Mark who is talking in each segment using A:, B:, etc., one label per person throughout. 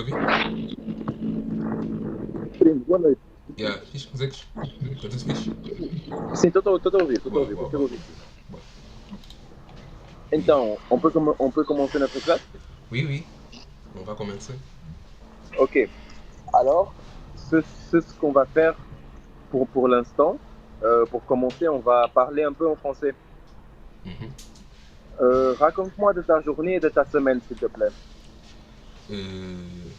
A: ouvir?
B: Primo, boa noite.
A: Yeah, fixe, consegues? Está tudo fixe?
B: Sim, estou a ouvir, estou a
A: Boa,
B: ouvir,
A: boa,
B: consigo
A: boa.
B: ouvir.
A: Boa. Oui,
B: Então, on peut commencer notre classe?
A: oui, oui. On va commencer.
B: Ok. Alors, ce qu'on va faire pour l'instant, pour commencer, on va parler un peu en français.
A: Mhm.
B: Raconte-moi de ta journée et de ta semaine, s'il te plaît.
A: Uh,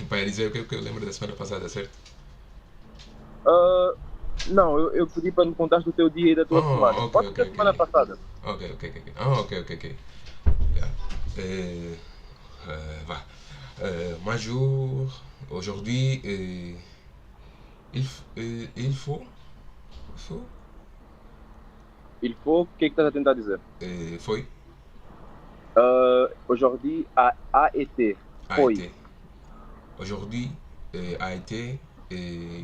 A: Para dizer o que eu lembro da semana passada, certo?
B: Euh, não, eu pedi para me contar do teu dia e da tua semana.
A: Oh, ok,
B: Pode
A: ok,
B: ser da
A: ok.
B: semana passada.
A: Ok, ok, ok. Ok. Ah, ok, ok, ok. Yeah. Va. Moi, jour, aujourd'hui, il faut,
B: Il faut, o que é que estás a tentar dizer?
A: foi,
B: Aujourd'hui, a été,
A: a
B: foi.
A: été. Aujourd'hui, a été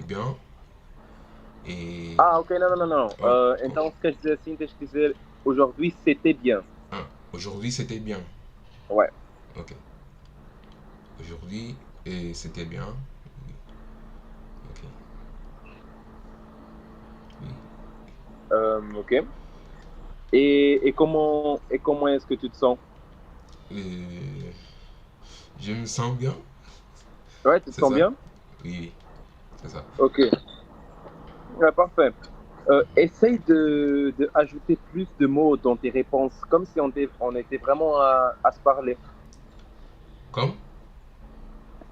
A: bien et
B: Ah, ok, não, não, não, não.
A: oh,
B: Então, se queres dizer assim, tens que dizer aujourd'hui, c'était bien.
A: ah, aujourd'hui c'était bien.
B: Ouais.
A: Ok. Aujourd'hui c'était bien. Oui. Ok. Oui.
B: Ok. Et comment est-ce que tu te sens?
A: Euh, je me sens bien.
B: Ouais, tu te
A: C'est
B: sens
A: ça?
B: bien?
A: Oui, oui, c'est ça.
B: Ok. Ouais, parfait. Essaye de ajouter plus de mots dans tes réponses, comme si on était vraiment à se parler.
A: Comme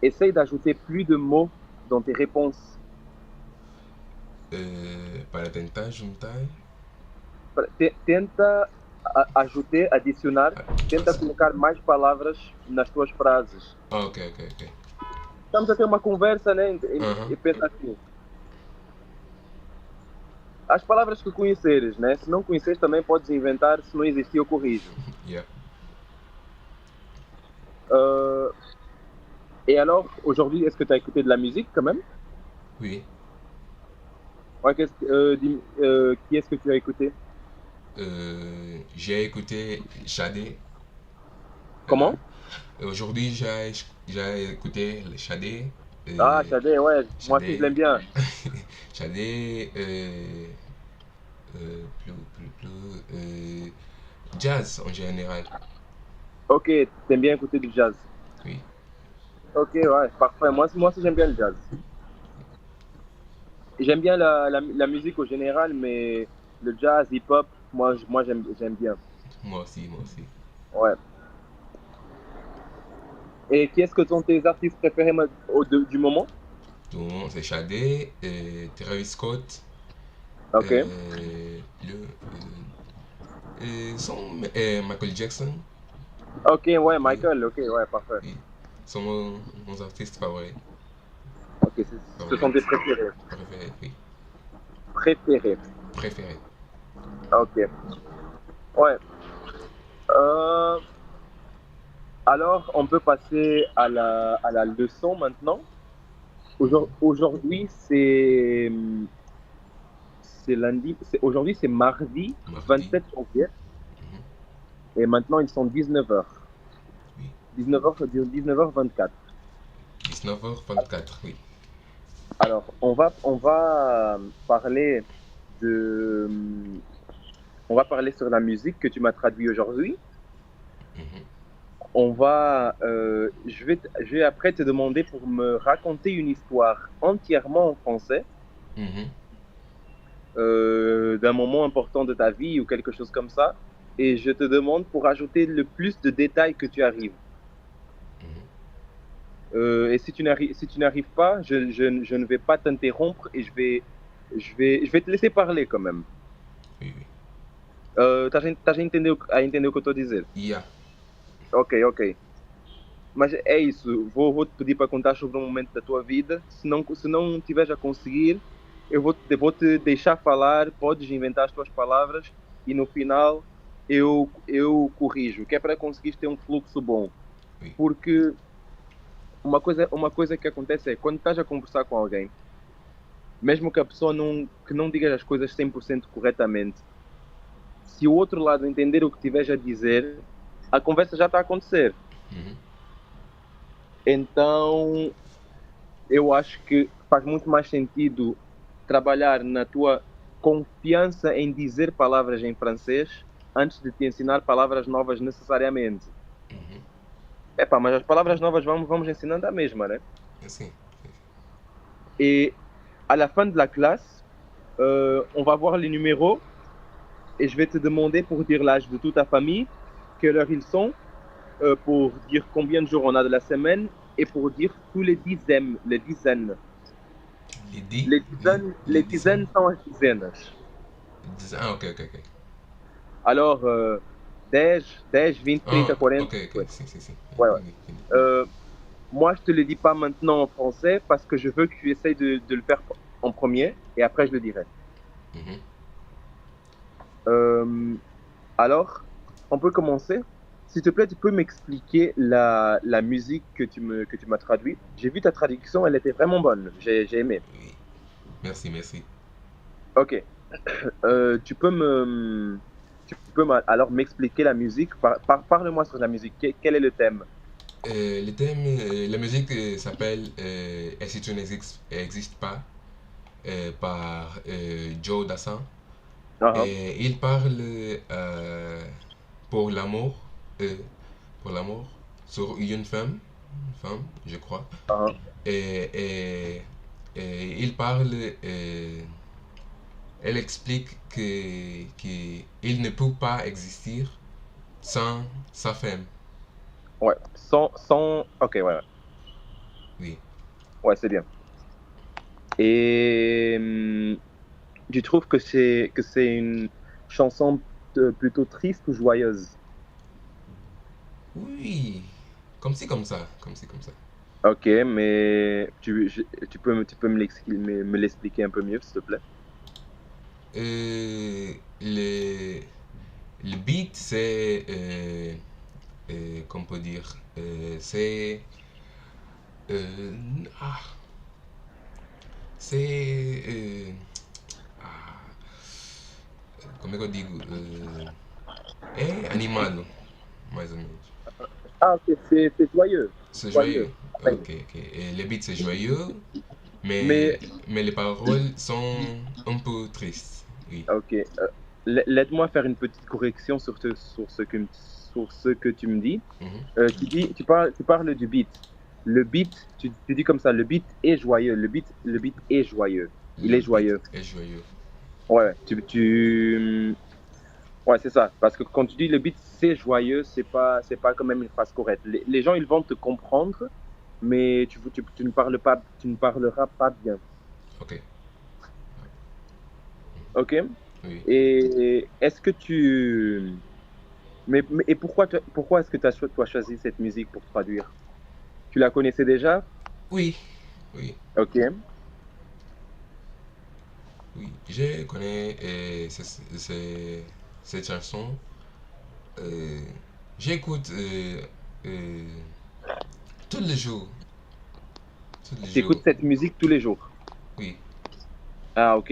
B: Essaye d'ajouter plus de mots dans tes réponses.
A: para tentar juntar.
B: Tenta ajouter, adicionar,
A: Ah,
B: tenta colocar mais palavras nas tuas frases.
A: ok, ok, ok.
B: Estamos a ter uma conversa, né?
A: Uhum.
B: E pensa assim. As palavras que conheceres, né? Se não conheceres, também podes inventar. Se não existir, eu corrijo.
A: Yeah.
B: Euh, et alors, aujourd'hui, est-ce que tu as écouté de la musique quand même?
A: Oui.
B: Ouais, qui est-ce que tu as écouté?
A: J'ai écouté Shadé.
B: Comment?
A: Aujourd'hui, j'ai écouté le Shadé.
B: Ah, Shadé, ouais, moi aussi je
A: Shadé.
B: l'aime bien.
A: Shadé. Jazz en général.
B: Ok, t'aimes bien écouter du jazz.
A: Oui.
B: Ok, ouais, parfait. Moi aussi j'aime bien le jazz. J'aime bien la musique au général, mais le jazz, hip-hop, moi j'aime bien.
A: Moi aussi, moi aussi.
B: Ouais. Et qui est-ce que sont tes artistes préférés du moment?
A: Tout le monde, c'est Shadé, Travis Scott,
B: Ok.
A: Michael Jackson.
B: Ok, ouais,
A: Oui,
B: Michael, ok, ouais, parfait.
A: oui. Sont mon artiste favori.
B: Ok, ce sont tes
A: Favorite.
B: préférés.
A: Préféré, oui.
B: Préférés.
A: Préféré.
B: Ok. Ouais. Euh, alors, on peut passer à la leçon maintenant. Aujourd'hui, c'est lundi. Aujourd'hui, c'est mardi
A: Mardi.
B: 27 janvier.
A: Mhm.
B: Et maintenant, ils sont 19h.
A: Oui.
B: 19h24.
A: 19h24, oui.
B: Alors, on va parler de, on va parler sur la musique que tu m'as traduit aujourd'hui.
A: Mhm.
B: Je vais après te demander pour me raconter une histoire entièrement en français,
A: Mhm.
B: d'un moment important de ta vie ou quelque chose comme ça. Et je te demande pour ajouter le plus de détails que tu arrives.
A: Mhm.
B: Et si tu n'arrives pas, je ne vais pas t'interrompre et je vais te laisser parler quand même.
A: Oui, oui.
B: A entender o que eu estou a dizer?
A: Yeah.
B: Ok, ok. Mas é isso, vou te pedir para contar sobre um momento da tua vida. Se não tiveres a conseguir, vou te deixar falar, podes inventar as tuas palavras e no final eu corrijo, que é para conseguires ter um fluxo bom.
A: Oui.
B: Porque uma coisa que acontece é quando estás a conversar com alguém, mesmo que a pessoa que não diga as coisas 100% corretamente, se o outro lado entender o que estiveres a dizer, a conversa já está a acontecer.
A: Mhm.
B: Então, eu acho que faz muito mais sentido trabalhar na tua confiança em dizer palavras em francês antes de te ensinar palavras novas necessariamente.
A: Mhm.
B: Epá, mas as palavras novas vamos ensinando a mesma, né?
A: Sim.
B: Et à la fin de la classe, on va voir les numéros et je vais te demander pour dire l'âge de toute ta famille, quelle heure ils sont, pour dire combien de jours on a de la semaine et pour dire tous les dizaines, les dizaines.
A: Les dix,
B: Les
A: les dizaines.
B: dizaines são as dezenas.
A: Ah, ok.
B: Alors, 10, 20,
A: Ah,
B: 30, 40.
A: ok.
B: Ouais.
A: Sim.
B: Ouais.
A: Fini.
B: Euh, Moi, je te le dis pas maintenant en français parce que je veux que tu essayes de le faire en premier et après je le dirai.
A: Mhm.
B: Euh, alors, on peut commencer. S'il te plaît, tu peux m'expliquer la musique que tu m'as traduite. J'ai vu ta traduction, elle était vraiment bonne. J'ai aimé.
A: Oui. Merci.
B: Ok. Tu peux alors m'expliquer la musique. Parle-moi sur la musique. Quel est le thème?
A: Le thème, la musique s'appelle Et si tu n'existes pas par Joe Dassin.
B: Ah,
A: Et il parle pour l'amour, euh, pour l'amour sur une femme, je crois.
B: ah,
A: Et, et, et il parle, elle explique qu'il ne peut pas exister sans sa femme.
B: ouais. Ok, ouais.
A: Oui.
B: Ouais, c'est bien. Et tu trouves que c'est une chanson plutôt triste ou joyeuse?
A: Oui. Comme si, comme ça. Comme si, comme ça.
B: Ok, mais tu peux me l'expliquer un peu mieux, s'il te plaît?
A: Euh, le, le beat, c'est, qu'on peut dire, c'est, euh, ah, c'est, ah, como é que eu digo? É animado, mais ou menos.
B: Ah, ok, c'est joyeux.
A: C'est joyeux.
B: Joyeux.
A: Ok. Et le beat, c'est joyeux,
B: Mais,
A: mais les paroles sont un peu tristes. Oui.
B: ok, laisse-moi faire une petite correction sur ce que tu me dis.
A: Mhm.
B: Tu parles du beat. Le beat, tu dis comme ça, le beat est joyeux. Le beat est joyeux. Il
A: Le
B: est
A: beat
B: joyeux.
A: est joyeux.
B: Ouais, ouais, c'est ça. Parce que quand tu dis le beat c'est joyeux, c'est pas quand même une phrase correcte. Les gens, ils vont te comprendre, mais tu ne parleras pas bien.
A: Ok.
B: Ok?
A: Oui.
B: Et est-ce que et pourquoi est-ce que tu as choisi cette musique pour traduire? Tu la connaissais déjà?
A: Oui. Oui.
B: Ok.
A: Oui. Je connais cette chanson. Euh, J'écoute euh, tous les jours. Tous les
B: Tu écoutes
A: jours.
B: cette musique tous les jours.
A: Oui.
B: Ah, ok.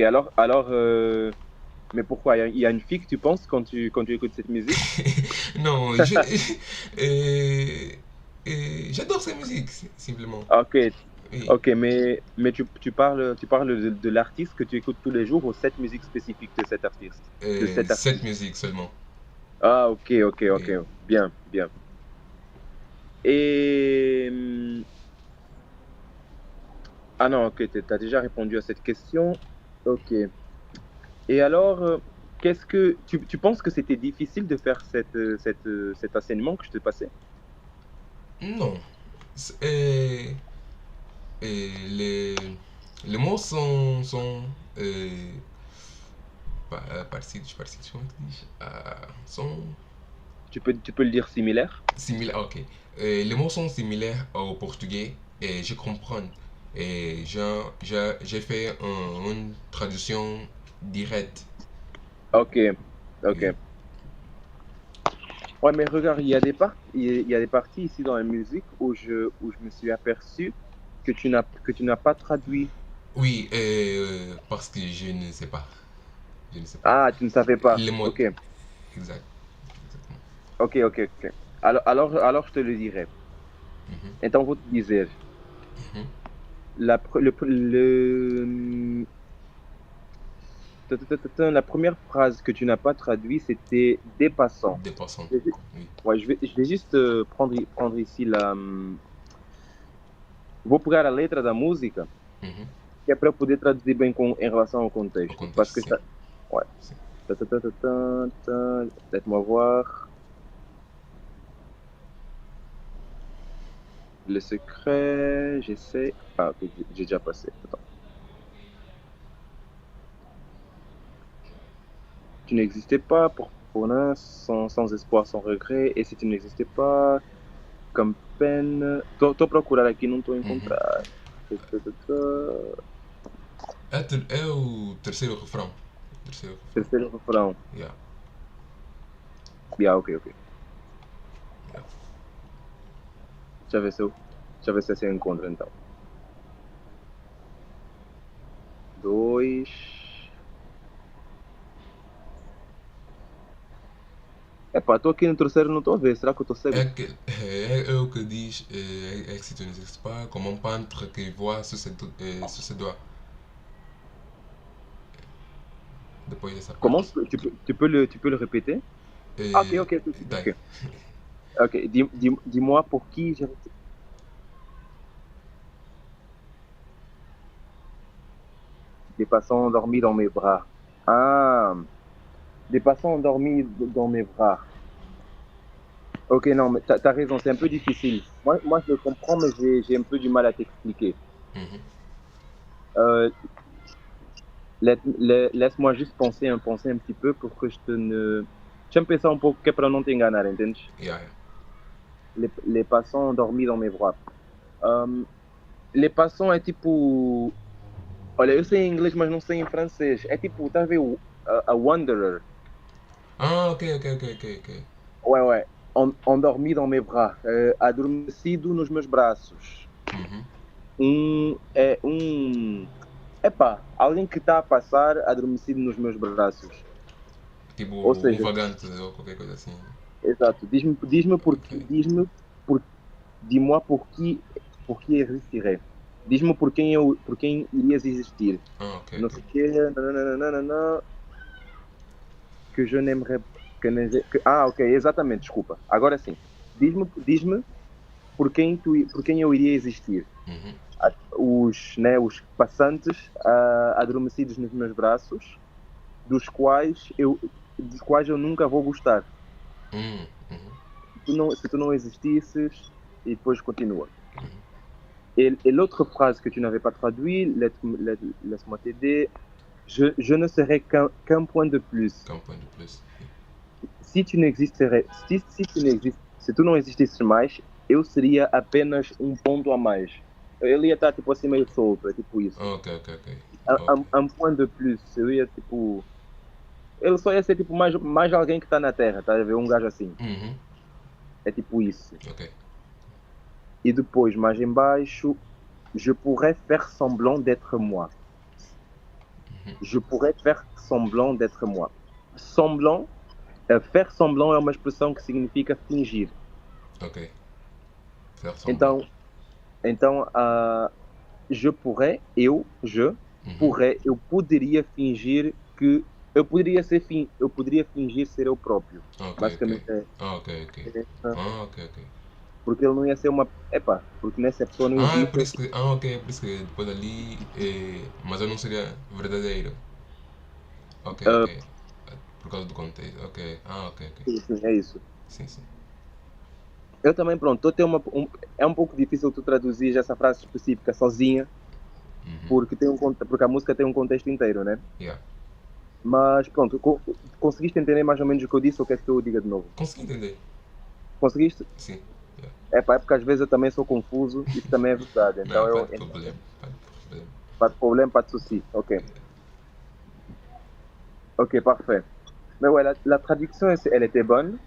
B: Mais pourquoi? Il y a une fille que tu penses quand tu écoutes cette musique?
A: Non, euh, j'adore sa musique, simplement.
B: Ok,
A: Oui.
B: ok, mais tu parles de l'artiste que tu écoutes tous les jours ou cette musique spécifique de cet artiste? De cet
A: Cette
B: artiste.
A: musique seulement.
B: Ah, ok.
A: Oui.
B: Bien. Et... Ah non, ok, tu as déjà répondu à cette question. Ok. Et alors, tu penses que c'était difficile de faire cet enseignement que je te passais?
A: Non. C'est- euh, les mots sont par comment on dit? Sont
B: Tu peux le dire similaire?
A: similaires. Ok. Les mots sont similaires au portugais et je comprends. Et j'ai fait une traduction directe.
B: Ok, ok.
A: Oui.
B: Ouais, mais regarde, il y a des parties ici dans la musique où je me suis aperçu que tu n'as pas traduit.
A: Oui, parce que je ne sais pas. Je ne sais pas.
B: Ah, tu ne savais pas.
A: Les mots
B: Ok,
A: exact. Exactement.
B: ok. Alors, je te le dirai.
A: Mhm.
B: Então vou te dizer,
A: Mhm.
B: la, pre- le- la première phrase que tu n'as pas traduit, c'était dépassant.
A: Dépassant.
B: Je vais,
A: Oui.
B: ouais, je vais juste prendre ici la. Vou pegar a letra da música,
A: Mhm.
B: que é para eu poder traduzir bem em relação ao
A: Au
B: contexto. Parce que
A: contexte, sim.
B: ça. Ouais.
A: Sim.
B: Laisse-moi voir. Le secret, j'essaie. Ah, ok, j'ai déjà passé. Attends. Tu n'existais pas pour l'un, sans espoir, sans regret. Et si tu n'existais pas, comme peine. Estou a procurar aqui, não estou a
A: Mhm.
B: encontrar.
A: É o terceiro refrão. Terceiro refrão.
B: Terceiro refrão.
A: Yeah.
B: Yeah, ok, ok.
A: Yeah.
B: Deixa eu ver se assim eu encontro então. Dois. Epá, estou aqui no terceiro, não estou a ver. Será que eu estou cego?
A: É o que diz é que si tu n'existes pas, comme un peintre qui voit sur ses doigts. Depois dessa
B: Comment
A: parte.
B: tu peux le répéter? Ah, ok, ok, ok.
A: Dai.
B: Ok, ok. Dis-moi pour qui j'ai. Des passants endormis dans mes bras. Ah, des passants endormis dans mes bras. Ok, non, mais t'as raison, c'est un peu difficile. Moi, je le comprends, mais j'ai un peu du mal à t'expliquer.
A: Mhm.
B: Euh, laisse-moi juste penser un petit peu pour que je te ne. Deixa-me pensar um pouco que é para não te enganar, entendes?
A: Yeah, yeah.
B: Les passants endormis dans mes bras. Les passants é tipo. Olha, eu sei em inglês, mas não sei em francês. É tipo, estás a ver a Wanderer?
A: Ah, ok, ok, ok, ok, ok.
B: Ouais, ouais. Endormi dans mes bras. Adormecido nos meus braços.
A: Mhm.
B: É um. Epá, alguém que está a passar adormecido nos meus braços.
A: Tipo
B: Ou
A: um
B: seja,
A: vagante ou qualquer coisa assim.
B: exato. Diz-me por
A: Ok.
B: por, dis-moi por qui existirais. Diz-me por quem irias existir.
A: Ah, ok,
B: Não
A: ok.
B: sei o quê, nananana, que je n'aimerais ah, ok, exatamente, desculpa. Agora sim. Diz-me por quem eu iria existir.
A: Mhm.
B: Os passantes adormecidos nos meus braços, dos quais eu nunca vou gostar.
A: Mhm. Mhm.
B: Se tu não existisses, e depois continua.
A: Mhm.
B: Et l'autre phrase que tu n'avais pas traduit, laisse-moi t'aider. Je ne serais qu'un point de plus.
A: Qu'un point de plus.
B: Se tu n'existerais, se tu não existisses mais, eu seria apenas um ponto a mais. Ele ia estar tipo assim meio solto, é tipo isso.
A: Ok, ok, ok. Ok.
B: Un point de plus, eu ia tipo. Ele só ia ser tipo mais alguém que está na Terra, tá a ver? Um gajo assim.
A: Mhm.
B: É tipo isso.
A: Ok.
B: E depois, mais embaixo, je pourrais faire semblant d'être moi. Je pourrais faire semblant d'être moi. Semblant, faire semblant é uma expressão que significa fingir.
A: Ok. Faire semblant.
B: Então, então, je
A: Mhm.
B: pourrais, eu poderia fingir que eu poderia fingir ser eu próprio.
A: Ok, ok.
B: Basicamente
A: Ah, ok, ok. Ah, ok, ok.
B: porque ele não ia ser porque nessa pessoa não
A: Ah, é
B: existe.
A: por isso que. Ah, ok, é por isso que depois ali. Mas eu não seria verdadeiro. Ok,
B: ah,
A: ok. Por causa do contexto. Ok. Ah, ok, ok.
B: sim, é isso.
A: Sim, sim.
B: Eu também, pronto, estou a ter é um pouco difícil tu traduzir essa frase específica sozinha,
A: Mhm.
B: porque a música tem um contexto inteiro, né?
A: Yeah.
B: Mas pronto, conseguiste entender mais ou menos o que eu disse ou queres que eu diga de novo?
A: Consegui entender.
B: Conseguiste?
A: Sim. Yeah.
B: É porque às vezes eu também sou confuso, isso também é verdade.
A: Não,
B: Então
A: pas
B: eu.
A: de problème. Pas de problème.
B: Pas de problème, pas de souci. Ok. Ok, parfait. Mais ouais, la traduction, elle était bonne.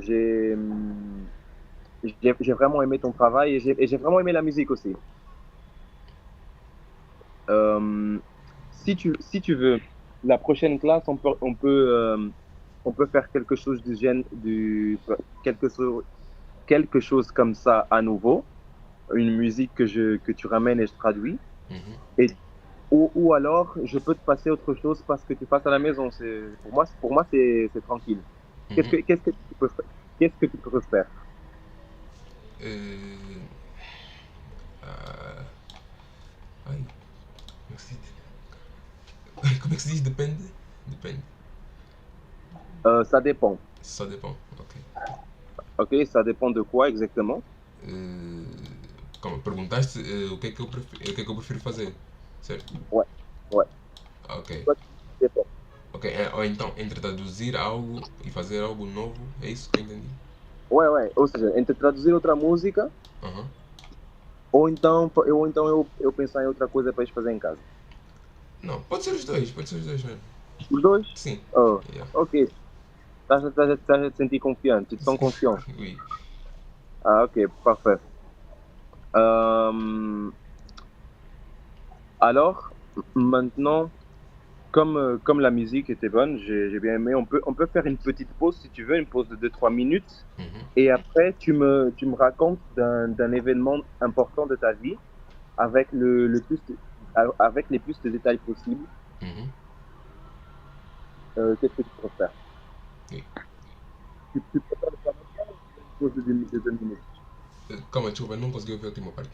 B: J'ai vraiment aimé ton travail et j'ai vraiment aimé la musique aussi. Euh, si tu veux, la prochaine classe, on peut faire quelque chose quelque chose comme ça à nouveau. une musique que tu ramènes et je traduis.
A: Mhm,
B: Et, ou alors, je peux te passer autre chose parce que tu passes à la maison. Pour moi c'est tranquille.
A: mhm.
B: Qu'est-ce que tu peux faire? Qu'est-ce que tu peux faire?
A: Euh, ah, ai, como é que se diz? Como é que se diz? Depende. Depende.
B: Ça dépend.
A: Ça dépend. Ok.
B: Ok, ça dépend de quoi exactement?
A: Eh, Como perguntaste o que é que o que é que eu prefiro fazer, certo?
B: Ouais, ouais.
A: Ok.
B: Toi, tu dis ça dépend.
A: Ok. Ou então entre traduzir algo e fazer algo novo, é isso que eu entendi?
B: Ouais, ouais. Ou seja, entre traduzir outra música
A: Aham.
B: eu pensar em outra coisa para ir fazer em casa.
A: Não, pode ser os dois mesmo.
B: Os dois?
A: Sim.
B: Oh,
A: Yeah.
B: ok. Estás a te sentir confiante, tu te sens confiant.
A: Oui.
B: Ah, ok, parfait. Euh, alors, maintenant, comme la musique était bonne, j'ai bien aimé, on peut faire une petite pause si tu veux, une pause de 2 3 minutes.
A: Mhm.
B: Et après, tu me racontes d'un événement important de ta vie avec avec les plus de détails possibles.
A: Mhm.
B: Qu'est-ce que tu préfères?
A: Oui.
B: Tu préfères le faire maintenant ou tu veux une pause de 2 minutes?
A: Calma, desculpa, não consegui ouvir a última parte.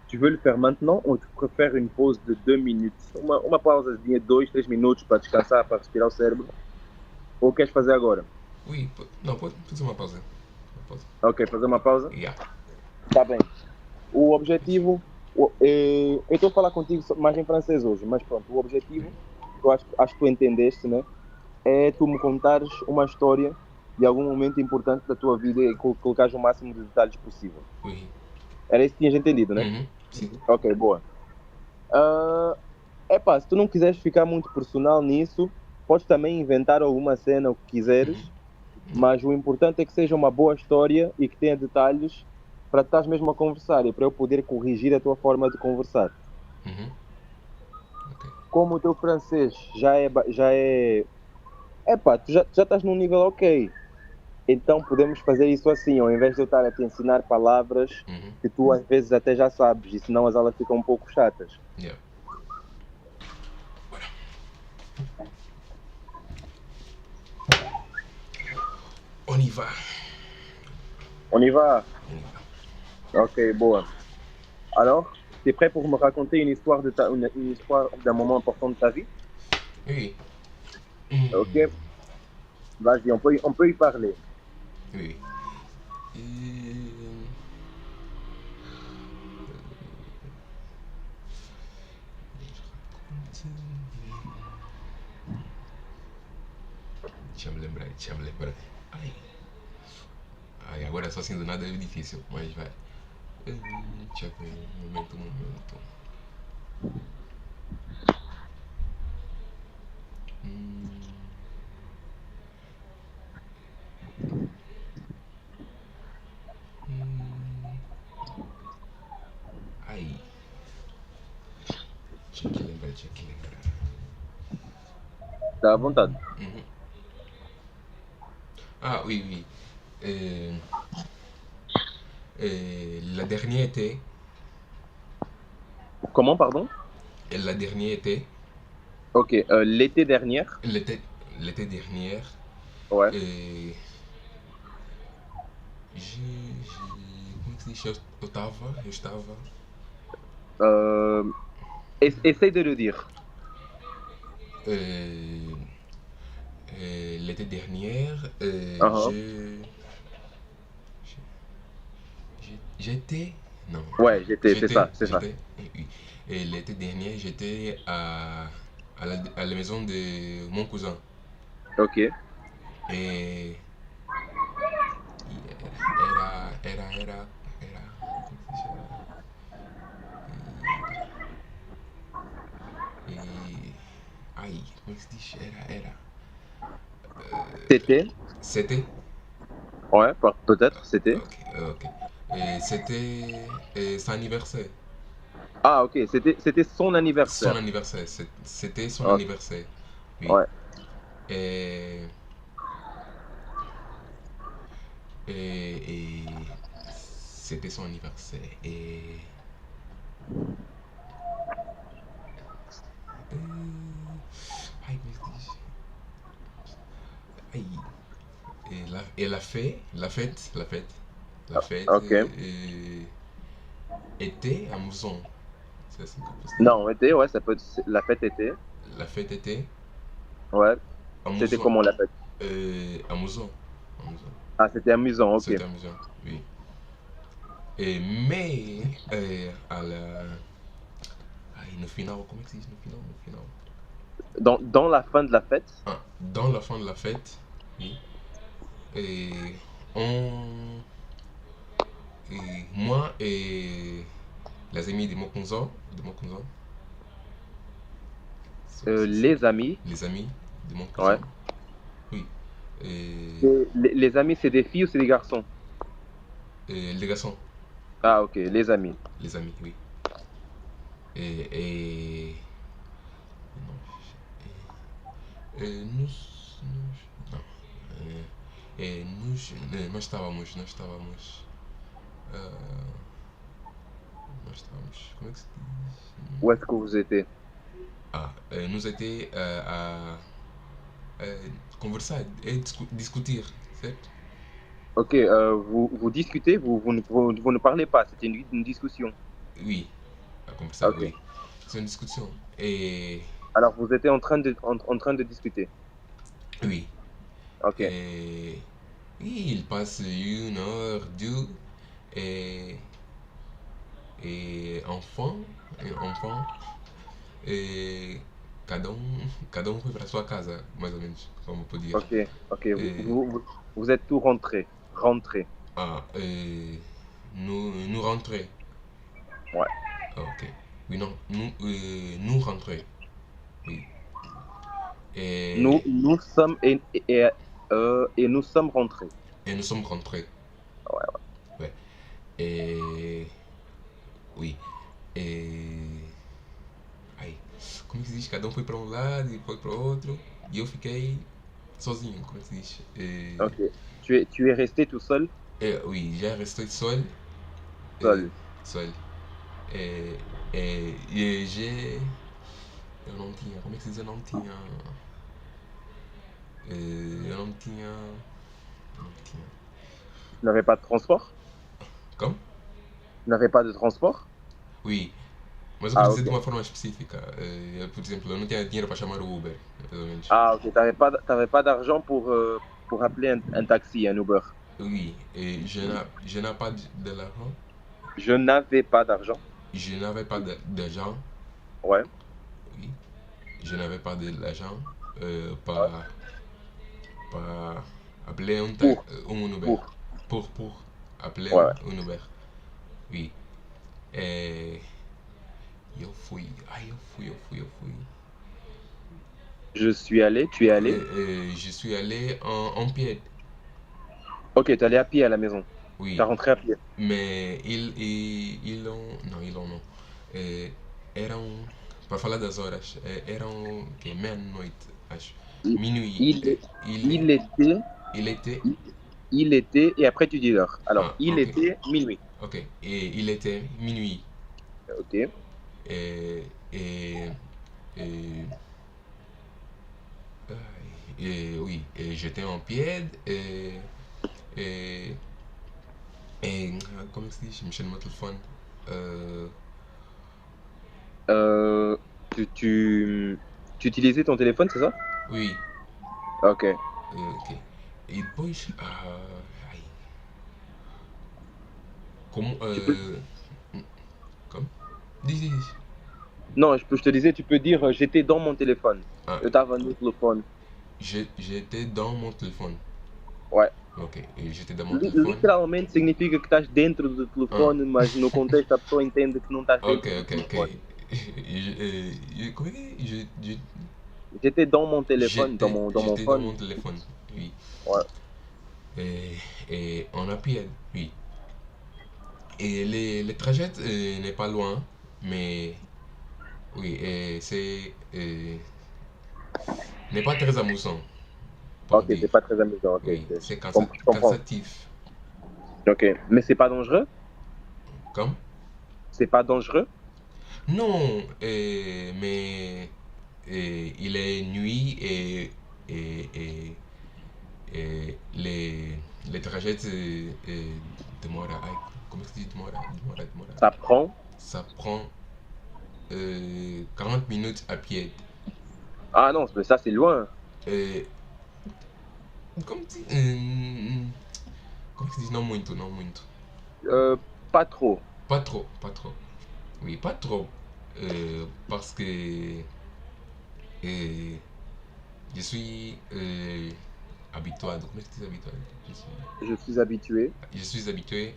B: Tu veux le faire maintenant ou tu préfères une pause de 2 minutes? Uma pausa de 2 3 minutos para descansar, para respirar o cérebro? Ou queres fazer agora?
A: Oui, não, pode fazer uma pausa. Uma pausa.
B: Ok, fazer uma pausa?
A: Yeah.
B: Tá bem. O objetivo. Eu estou a falar contigo mais em francês hoje, mas pronto, o objetivo, eu acho que tu entendeste, né? É tu me contares uma história de algum momento importante da tua vida e colocares o máximo de detalhes possível.
A: Oui.
B: Era isso que tinhas entendido, né?
A: Mhm. Sim.
B: Ok, boa. Ah, epá, se tu não quiseres ficar muito personal nisso, podes também inventar alguma cena, o que quiseres,
A: Mhm.
B: mas o importante é que seja uma boa história e que tenha detalhes para estás mesmo a conversar e para eu poder corrigir a tua forma de conversar.
A: Mhm. Ok.
B: Como o teu francês já é, epá, já estás num nível ok, então podemos fazer isso assim, ao invés de eu estar a te ensinar palavras
A: Mhm.
B: que tu às vezes até já sabes, e senão as aulas ficam um pouco chatas.
A: Yeah. Voilà. On y va.
B: On y va?
A: On y va.
B: Ok, boa. Alors, tu es prêt pour me raconter une histoire d'un moment important de ta vie?
A: Oui.
B: Ok,
A: Hmm.
B: vas-y, on peut y parler.
A: Oui. Et... Deixa eu me lembrar, deixa eu me lembrar. Ai. Ai, agora só assim do nada é difícil, mas vai. Deixa eu ver, um momento, um momento. Hum, hum. Ai, tinha que lembrar, tinha que lembrar.
B: T'as à vontade.
A: Mhm. Ah oui, oui. Euh, la dernière était,
B: Comment, pardon?
A: la dernière était,
B: Ok, l'été dernier.
A: l'été, l'été dernière,
B: Ouais.
A: euh, como é que se diz? Eu estava,
B: Euh, essaye de le dire.
A: euh, l'été dernière,
B: Uh-huh.
A: j'étais, non,
B: Ouais, c'est ça, c'est ça.
A: j'étais, oui. Et l'été dernier, j'étais à la maison de mon cousin.
B: Ok.
A: Et era, como é que se chama? Ai, como é que se diz?
B: C'était?
A: C'était,
B: Ouais, peut-être, c'était.
A: ok, ok. C'était son anniversaire.
B: Ah, ok, c'était son
A: Son
B: anniversaire.
A: anniversaire, c'était son
B: Ok,
A: anniversaire. Oui.
B: ouais.
A: Et, et c'était son anniversaire. Et. Aïe, aïe. Et la fête
B: Ok.
A: était amusant. C'est ça qu'on peut se dire.
B: Non, été, ouais, ça peut. La fête était.
A: La fête était
B: Ouais. C'était
A: amusant.
B: comment la fête?
A: Amusant. Amusant.
B: Ah, c'était amusant, ok.
A: C'était amusant, oui. Et, mais, à la. Aïe, no final, comment est-ce que c'est no final? No final.
B: Dans la fin de la fête,
A: Ah, dans la fin de la fête, oui. Et on. Et moi et les amis de mon cousin,
B: les amis,
A: les amis de mon
B: ouais.
A: cousin, oui. Et,
B: Les amis, c'est des filles ou c'est des garçons?
A: et les garçons,
B: Ah, ok, les amis.
A: les amis, oui. Et non, não, nós ah, nós estávamos, como é que se diz?
B: Où est-ce que vous étiez?
A: Ah, nos étions a conversar, discutir, certo?
B: Ok, vous discutez, vous ne parlez pas, c'était une discussion.
A: Oui, a conversar,
B: Ok.
A: oui. C'est une discussion. Et
B: Alors, vous étiez en train de discuter.
A: oui,
B: Ok.
A: et oui, il passe 1 heure, 2, et, enfant, e cada um foi para a sua casa, mais ou menos, como eu podia.
B: Ok, ok.
A: E,
B: Vous êtes tous rentrés. Rentrés.
A: nous rentrer.
B: Ouais.
A: Ok. Oui, non, nous rentrer. Oui. Et,
B: Nous sommes et nous sommes rentrés.
A: et nous sommes rentrés. Ouais. Et oui. E ai, como é que se diz? Cada um foi para um lado e foi para o outro. E eu fiquei sozinho, como é que se diz?
B: Ok. Tu es resté tout seul?
A: Oui, j'ai resté seul.
B: Seul.
A: Seul. E, e j'ai. Eu não tinha. Como é que se diz? Eu não tinha. Eu não tinha. Não tinha.
B: Tu n'avais pas de transport?
A: Como?
B: Tu n'avais pas de transport?
A: Oui. Mas eu quero
B: Ah,
A: dizer
B: ok.
A: de uma forma específica. Por exemplo, eu não tinha dinheiro para chamar o Uber, mais ou menos.
B: Ah, ok. T'avais pas d'argent pour appeler un taxi, un Uber.
A: Oui, et je n'ai pas de l'argent.
B: Je n'avais pas d'argent.
A: Je n'avais pas d'argent.
B: Ouais.
A: Oui. Je n'avais pas de l'argent
B: Ouais.
A: para appeler un Uber. Pour appeler
B: Ouais, ouais.
A: un Uber. Oui. Et eu fui. Ai, eu fui.
B: Je suis allé, tu es allé.
A: Je suis allé en pied.
B: Ok, t'es allé à pied à la maison.
A: Oui.
B: T'as rentré à pied.
A: Mais ils ont. Não, ils ont não. Eram. Para falar das horas, eram que meia-noite, acho.
B: Il,
A: Minuit.
B: il,
A: Il,
B: il était,
A: il était.
B: il était, et après tu dis l'heure. Alors,
A: Ah,
B: il
A: ok.
B: était minuit.
A: Ok. Et il était minuit.
B: Ok.
A: Et. Et. Et, oui, et j'étais en pied. Et. Comment se dit? Je me cherche mon téléphone.
B: Euh, tu utilisais ton téléphone, c'est ça?
A: Oui.
B: Ok.
A: Ok. E depois. Ai, como.
B: Tu peux-
A: Como? Diz.
B: Non, je te disais, tu peux dire j'étais dans mon téléphone.
A: Ah,
B: Eu estava no telefone.
A: j'étais dans mon téléphone.
B: Ouais.
A: Ok. E j'étais dans mon téléphone.
B: Literalmente significa que estás dentro do telefone, mas no contexto a pessoa entende que não estás dentro do
A: Ok.
B: telefone.
A: Como é que é?
B: J'étais dans mon téléphone, dans mon
A: J'étais dans
B: phone.
A: mon téléphone. Oui.
B: Ouais.
A: Et on a pied. Oui. Et les trajets n'est pas loin, mais oui, c'est n'est pas très amusant pour
B: Ok,
A: dire.
B: c'est pas très amusant. Ok,
A: Oui,
B: ok.
A: c'est
B: Je comprends.
A: cansatif.
B: Ok, mais c'est pas dangereux?
A: Comme?
B: C'est pas dangereux?
A: Non, mais il est nuit et les trajets demorent. Comment est-ce que tu dis demorent.
B: Ça prend?
A: Ça prend 40 minutes à pied.
B: Ah non, mais ça c'est loin.
A: Euh, Como se como se diz não muito, não muito.
B: Euh, Pas trop.
A: Pas trop, pas trop. Oui, pas trop. Parce que euh, je suis habitué. Comment est-ce que tu dis habitué?
B: Je suis habitué.
A: Je suis habitué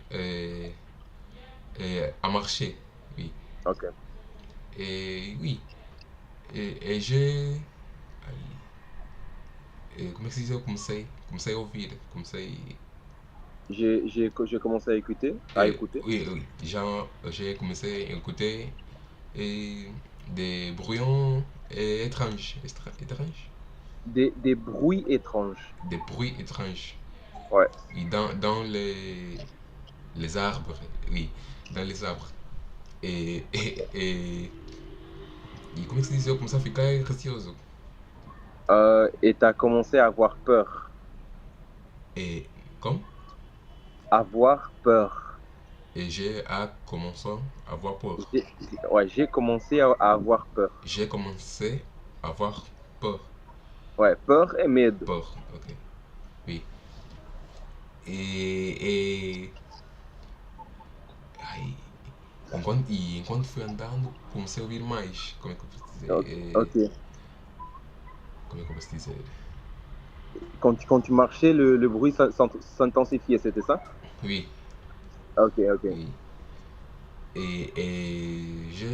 A: à marcher. Oui.
B: Ok.
A: Et oui. Et je. Como é que se diz? Eu comecei a ouvir. Comecei.
B: J'ai commencé à écouter
A: Oui, oui. J'ai commencé à écouter des bruits étranges. Étranges?
B: des bruits étranges.
A: Des bruits étranges.
B: Ouais.
A: Oui, dans les arbres. Oui, dans les arbres. Et, et, et, e como é que se diz? Eu comecei a ficar receoso.
B: Et t'as commencé à avoir peur.
A: Et comme?
B: Avoir peur.
A: Et j'ai commencé à avoir peur.
B: Ouais, j'ai commencé à avoir peur.
A: J'ai commencé à avoir peur.
B: Ouais, peur et medo.
A: Peur, ok. Oui. E ai, enquanto fui andando, comecei a ouvir mais. Como é que eu posso dizer?
B: Ok.
A: Como é que eu posso dizer?
B: Quand tu marchais, le bruit s'intensifiait, c'était ça?
A: Oui,
B: Ok, ok.
A: oui. Je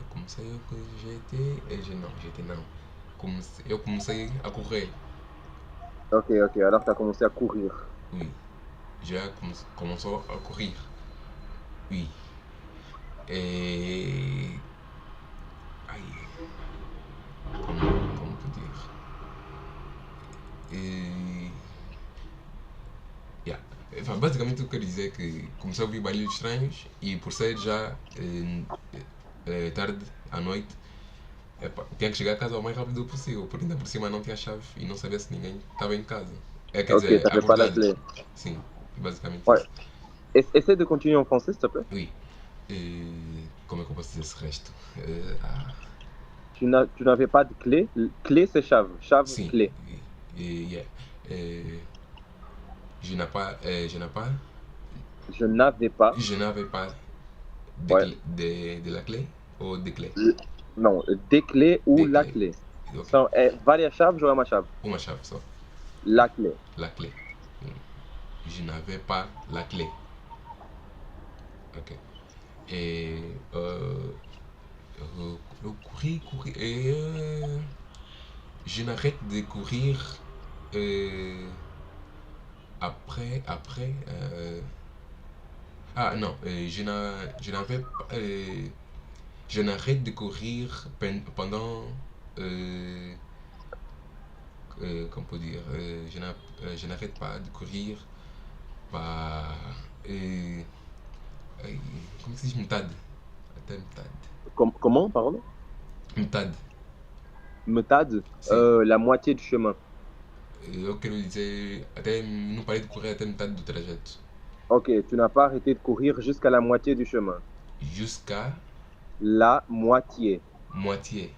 A: comecei a j'étais. Não, j'étais não. Eu comecei a correr.
B: Ok, ok. Alors t'as commencé à courir.
A: Oui. Já começou a correr. Oui. Et. Ai, como poder? E. Yeah. Enfin, basicamente o que eu quero dizer é que comecei a ouvir barulhos estranhos e por ser já tarde à noite, tinha que chegar a casa o mais rápido possível, porque ainda por cima não tinha chave e não sabia se ninguém estava em casa. Quer
B: Ok,
A: dizer,
B: t'avais pas la
A: acordado.
B: clé.
A: Sim, basicamente
B: Ouais.
A: isso.
B: Essaie de continuer en français, s'il te plaît.
A: Oui. Como é que eu posso dizer esse resto?
B: Tu n'avais pas de clé. Clé, c'est chave. Chave,
A: Sim.
B: clé.
A: Yeah. Je n'ai pas. Je n'ai pas.
B: Je n'avais pas.
A: Je n'avais pas
B: Ouais.
A: de la clé ou de clé?
B: Non, des clés ou
A: Des
B: la
A: clés.
B: clé.
A: Ok.
B: São, várias chaves ou é uma chave?
A: Uma chave só.
B: La clé.
A: La clé. Je n'avais pas la clé. Ok. Et courir. Et je n'arrête de courir après. Ah non, je n'avais pas. Je n'arrête de courir pendant. Comment on peut dire? Je n'arrête pas de courir par. Como se diz metade? Até metade.
B: Comment, pardon?
A: Metade.
B: Metade,
A: Sim.
B: la moitié du chemin.
A: Eu quero dizer, até não parei de correr até metade do trajeto.
B: Ok, tu n'as pas arrêté de courir jusqu'à la moitié du chemin.
A: Jusqu'à
B: La moitié.
A: moitié.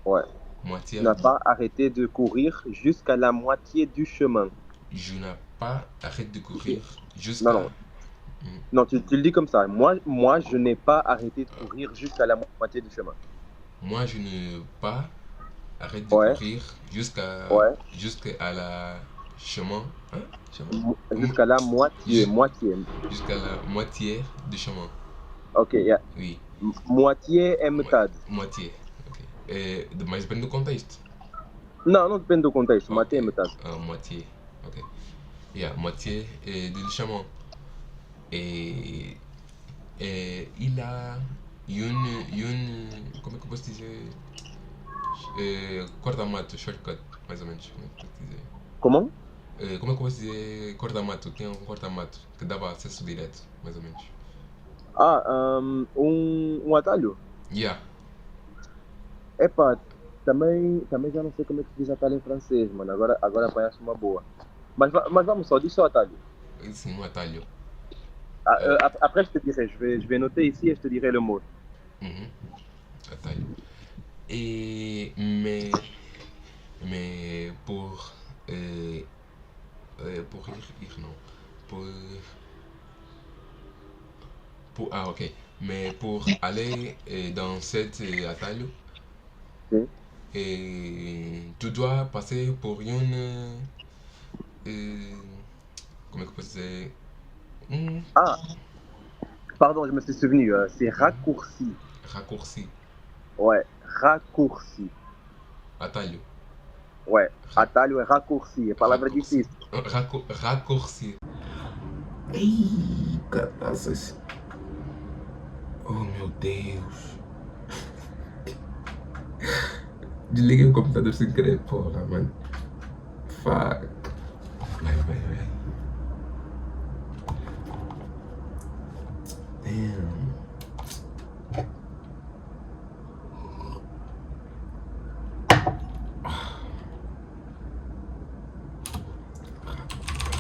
B: Ouais.
A: Moitié.
B: Tu n'as pas arrêté de courir jusqu'à la moitié du chemin.
A: Je n'ai pas arrêté de courir jusqu'à.
B: Non, non. Non, tu le dis comme ça. Moi, je n'ai pas arrêté de courir jusqu'à la moitié du chemin.
A: Moi, je n'ai pas arrêté de
B: Ouais.
A: courir jusqu'à la chemin. Hein? Chemin?
B: Jusqu'à la moitié. Moitié.
A: Jusqu'à la moitié du chemin.
B: Ok, yeah.
A: Oui.
B: Moitié é metade.
A: Moitié. Ok. Mas depende do contexto.
B: Não, não depende do contexto.
A: Ok.
B: Moitié é metade.
A: Moitié. Ok. Yeah, moitié du chemin. Et il a une. Como é que eu posso dizer? Corta-mato, shortcut, mais ou menos. Como é que eu posso dizer?
B: Comment?
A: Como é que eu posso dizer corta-mato? Tinha um corta-mato que dava acesso direto, mais ou menos.
B: Ah, um atalho?
A: Yeah.
B: Epá, também já não sei como é que se diz atalho em francês, mano. Agora apanhaste uma boa. Mas vamos só, diz só atalho.
A: Sim, um atalho.
B: Ah,
A: Euh,
B: après, je te dirai, je vais noter ici et je te dirai le mot.
A: mhm, atalho. Et, mais pour ir non. Pour, ah, ok. Mais pour aller dans cette atalho,
B: Sim.
A: tu dois passer pour une. Euh, comment on peut dire? Un
B: Ah, pardon, je me suis souvenu. C'est raccourci.
A: raccourci.
B: Ouais, raccourci.
A: Atalho.
B: Ouais,
A: Ra-
B: atalho é raccourci. É palavra
A: raccourci.
B: difícil.
A: Raccourci. Ih, caraças. Oh, meu Deus. Desliguei o computador sem querer, porra, mano. Fuck. Vai. Damn.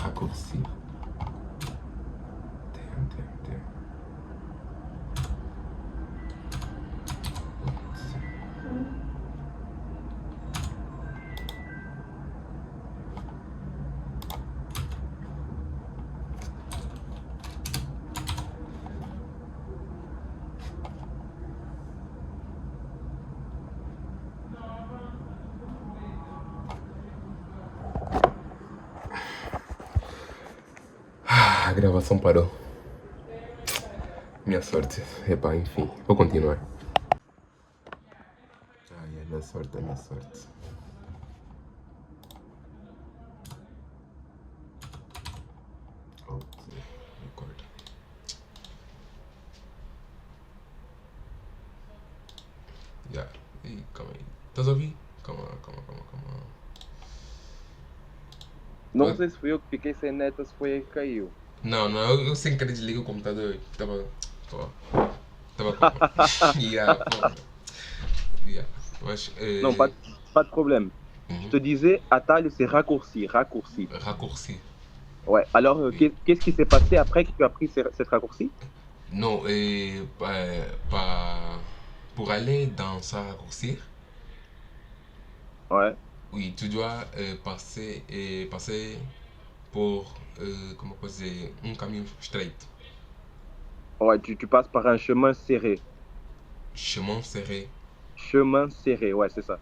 A: Raccourci. Damn. A gravação parou. Minha sorte. Epá, enfim. Vou continuar. Ai, é minha sorte. Ok, record. Já. Ih, calma aí. Estás a ouvir? Calma.
B: Não sei se fui eu que fiquei sem net ou se foi aí que caiu.
A: Não, eu sem querer desliguei o computador. Tava com. Yeah, porra. Yeah. Mas.
B: Non, pas de problème. Je te disais, atalho, c'est raccourci. Raccourci.
A: Raccourci.
B: Ouais. Alors,
A: Oui.
B: qu'est-ce qui s'est passé après que tu as pris cette raccourci?
A: Non, pour aller dans sa raccourci,
B: Ouais.
A: oui, tu dois passer pour, comment on peut dire, un camion straight.
B: Ouais, tu passes par un chemin serré.
A: Chemin serré
B: Chemin serré, ouais, c'est ça.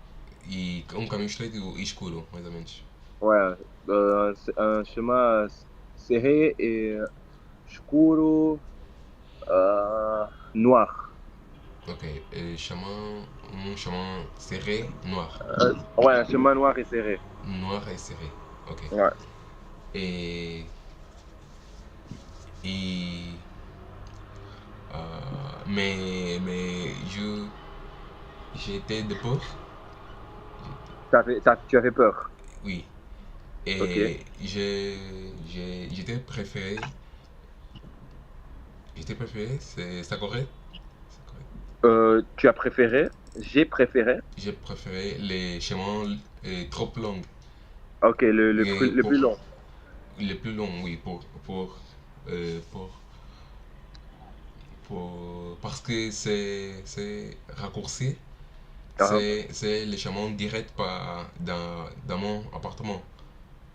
A: e um caminho estreito e escuro, mais ou menos.
B: Ouais, un chemin serré et escuro, noir.
A: Ok, um chemin serré, noir.
B: Ouais, un chemin noir et serré.
A: Noir et serré, ok.
B: Ouais.
A: Et, et mais j'étais de peur,
B: Tu avais peur.
A: oui.
B: Ok.
A: Et j'étais préféré, c'est correct? C'est correct.
B: Tu as préféré, j'ai préféré.
A: J'ai préféré les chemins trop longs.
B: Ok,
A: Et
B: le plus long.
A: les plus longs, oui, euh, pour, parce que c'est raccourci,
B: Ah,
A: c'est le chemin direct dans mon appartement.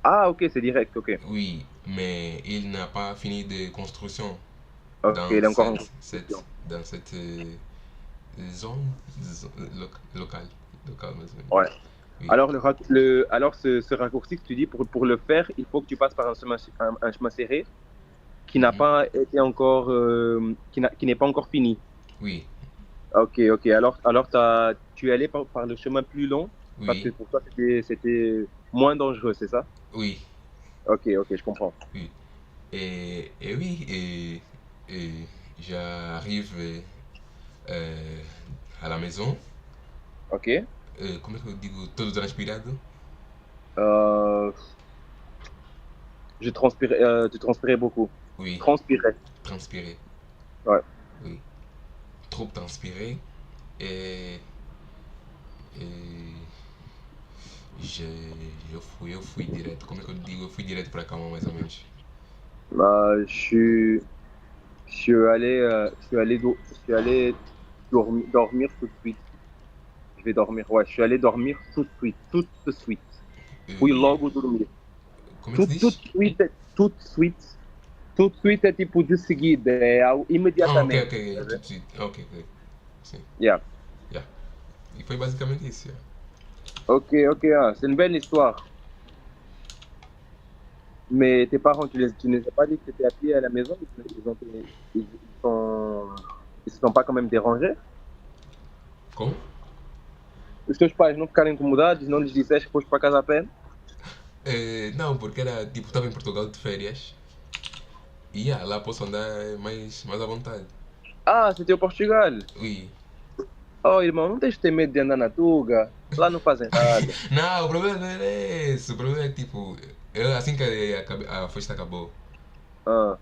B: ah, ok, c'est direct, ok.
A: Oui, mais il n'a pas fini de construction
B: Ok, il
A: dans
B: est encore en
A: cette,
B: construction.
A: dans cette zone, locale. Locale,
B: Ouais.
A: oui.
B: Alors, alors ce raccourci que tu dis, pour le faire, il faut que tu passes par un chemin serré qui n'a
A: Mhm.
B: pas été encore, qui n'est pas encore fini.
A: Oui,
B: Ok. Alors tu es allé par le chemin plus long parce que
A: oui,
B: pour toi, c'était moins dangereux, c'est ça?
A: oui,
B: Ok, je comprends.
A: oui. Et oui, et j'arrive euh, à la maison,
B: Ok.
A: como é que eu digo, todo transpirado?
B: Euh, tu transpirais beaucoup.
A: Oui,
B: Transpirais.
A: transpiré.
B: Ouais.
A: Oui. Trop inspiré. Et. Et. Je, eu fui direto. Como é que eu digo? Eu fui direto para a cama, mais ou menos.
B: Je suis allé, je suis allé dormir tout de suite. Je vais dormir, ouais, je suis allé dormir tout de suite. Fui
A: E,
B: logo dormir.
A: como é que se
B: Tout
A: diz?
B: de suite, tout de suite. Tout de suite é tipo de seguida, é
A: Ah, ok,
B: imediatamente.
A: ok.
B: Tá vendo?
A: Ok, ok. Sim,
B: Yeah.
A: yeah. E foi basicamente isso, yeah.
B: Ok, ok, ah, c'est une belle histoire. Mais tes parents, tu ne les as pas dit que tu étais à pied à la maison? Ils se sont pas quand même dérangés?
A: Como?
B: Os teus pais não ficaram incomodados? Não lhes disseste que foste para casa a pé?
A: Não, porque era tipo, estava em Portugal de férias. E yeah, lá posso andar mais à vontade.
B: Ah, c'était au Portugal.
A: Ui.
B: Oh, irmão, não tens de ter medo de andar na Tuga. Lá não fazem nada.
A: Não, o problema não era esse. O problema é que tipo, eu, assim que a festa acabou,
B: Ah,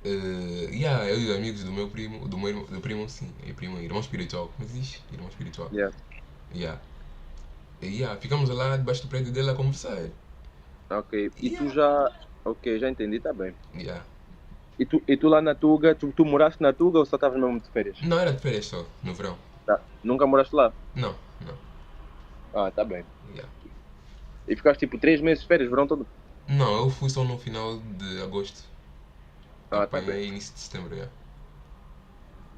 A: yeah, eu e os amigos do meu primo, do primo sim, é primo, irmão espiritual, como é que diz? Irmão espiritual.
B: yeah.
A: Yeah. E yeah, ficamos lá debaixo do prédio dele a conversar.
B: Ok. E tu
A: Yeah.
B: já. Ok, já entendi, tá bem.
A: Yeah.
B: E tu lá na Tuga, tu moraste na Tuga ou só estavas mesmo de férias?
A: Não era de férias só, no verão.
B: Tá. Nunca moraste lá?
A: Não, não.
B: Ah, tá bem.
A: Yeah.
B: E ficaste tipo 3 meses de férias, verão todo?
A: Não, eu fui só no final de agosto.
B: Ah, tá bem.
A: Apanhei início de setembro, yeah.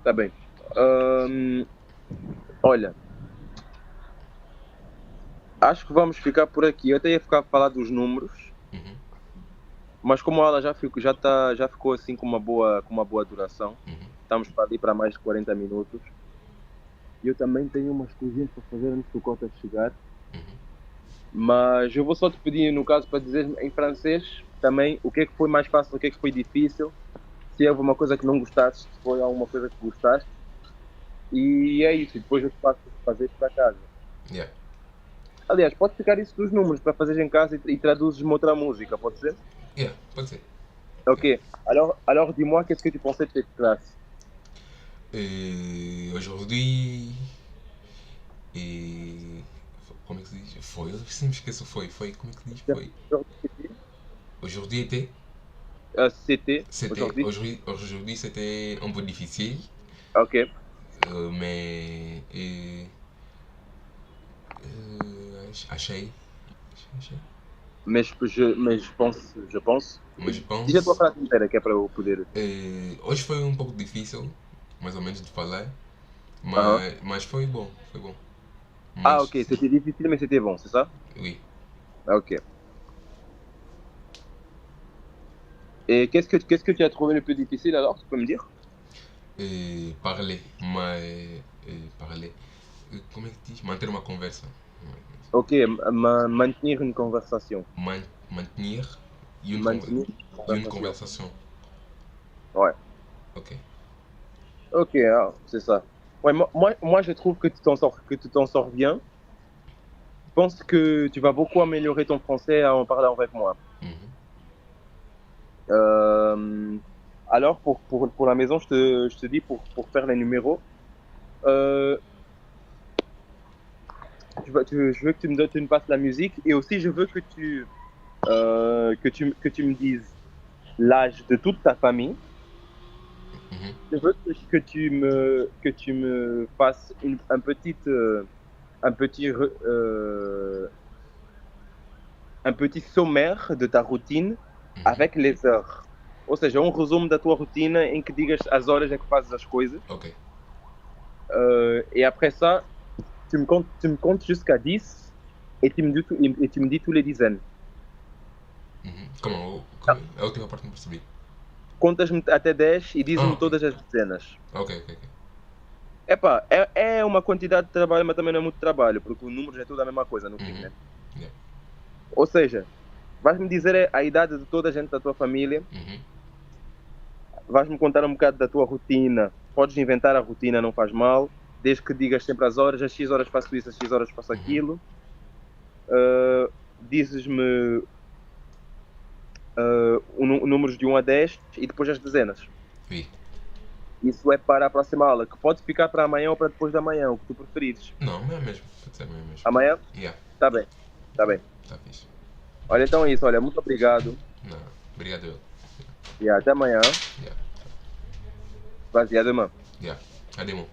B: Tá bem. Hum, olha, acho que vamos ficar por aqui. Eu até ia ficar a falar dos números,
A: Uhum,
B: mas como ela já ficou assim com uma boa duração,
A: uhum,
B: estamos para ali para mais de 40 minutos. E eu também tenho umas coisinhas para fazer antes do Cota chegar.
A: uhum.
B: Mas eu vou só te pedir, no caso, para dizer em francês também o que é que foi mais fácil, o que é que foi difícil, se houve uma coisa que não gostaste, se foi alguma coisa que gostaste. E é isso, e depois eu te faço fazer isso para casa.
A: Yeah.
B: Aliás, pode ficar isso dos números para fazeres em casa e traduzes-me outra música, pode ser?
A: Yeah, pode ser.
B: Ok. Alors dis-moi, qu'est-ce que tu pensais de cette classe?
A: Aujourd'hui. Et. Como é que se diz? Foi, eu sempre me esqueço. Foi. Como é que se diz? Foi. Aujourd'hui était.
B: C'était,
A: C'était.
B: aujourd'hui.
A: Aujourd'hui c'était un peu difficile.
B: Ok.
A: Mais. Achei. Achei.
B: Mas je pense.
A: Mas je
B: Diz a tua
A: pense.
B: frase inteira, que é para eu poder.
A: Hoje foi um pouco difícil, mais ou menos, de falar.
B: Aham.
A: Mas foi bom. Foi bom.
B: Ah,
A: Mas.
B: ok, c'était difficile, mais c'était bon, c'est ça?
A: Oui.
B: Ok. Et qu'est-ce que tu as trouvé le plus difficile alors, tu peux me dire?
A: Parler. Mas. Parler. Como é que diz? Manter uma conversa.
B: Ok, maintenir une conversation.
A: Maintenir une,
B: Maintenir une
A: une
B: conversation.
A: conversation.
B: Ouais.
A: Ok.
B: Ok, ah, c'est ça. Ouais, moi, je trouve que tu t'en sors bien. Je pense que tu vas beaucoup améliorer ton français en parlant avec moi.
A: Mhm.
B: Euh, alors, pour la maison, je te dis pour faire les numéros. Euh, je veux que tu me donnes, tu me passes la musique et aussi je veux que tu me dises l'âge de toute ta famille.
A: Mhm.
B: Je veux que tu me fasses un petit sommaire de ta routine
A: Mhm.
B: avec les heures. Ou seja, um resumo da tua rotina em que digas as horas em que fazes as coisas.
A: Ok.
B: Et après ça, tu me comptes jusqu'à 10 et tu me dis tous les dizaines.
A: Mhm. Como é? A última parte não percebi.
B: Contas-me até 10 e dizes-me
A: Ok.
B: todas as dezenas.
A: Ok, ok, ok.
B: Epá, é uma quantidade de trabalho, mas também não é muito trabalho, porque o número é tudo a mesma coisa no fim,
A: Uhum.
B: né?
A: Yeah.
B: Ou seja, vais-me dizer a idade de toda a gente da tua família,
A: Uhum.
B: vais-me contar um bocado da tua rotina. Podes inventar a rotina, não faz mal, desde que digas sempre as horas, às X horas faço isso, às X horas faço
A: Uhum.
B: aquilo. Dizes-me números de 1 a 10 e depois as dezenas.
A: Oui.
B: Isso é para a próxima aula, que pode ficar para amanhã ou para depois da manhã, o que tu preferires.
A: Não, amanhã mesmo. Pode ser amanhã mesmo.
B: Amanhã?
A: Yeah,
B: Tá bem, tá bem.
A: tá fixe.
B: Olha, então é isso, olha, muito obrigado.
A: Não, obrigado eu.
B: E até amanhã.
A: Yeah,
B: Baseado, irmão.
A: yeah. Cadê, irmão?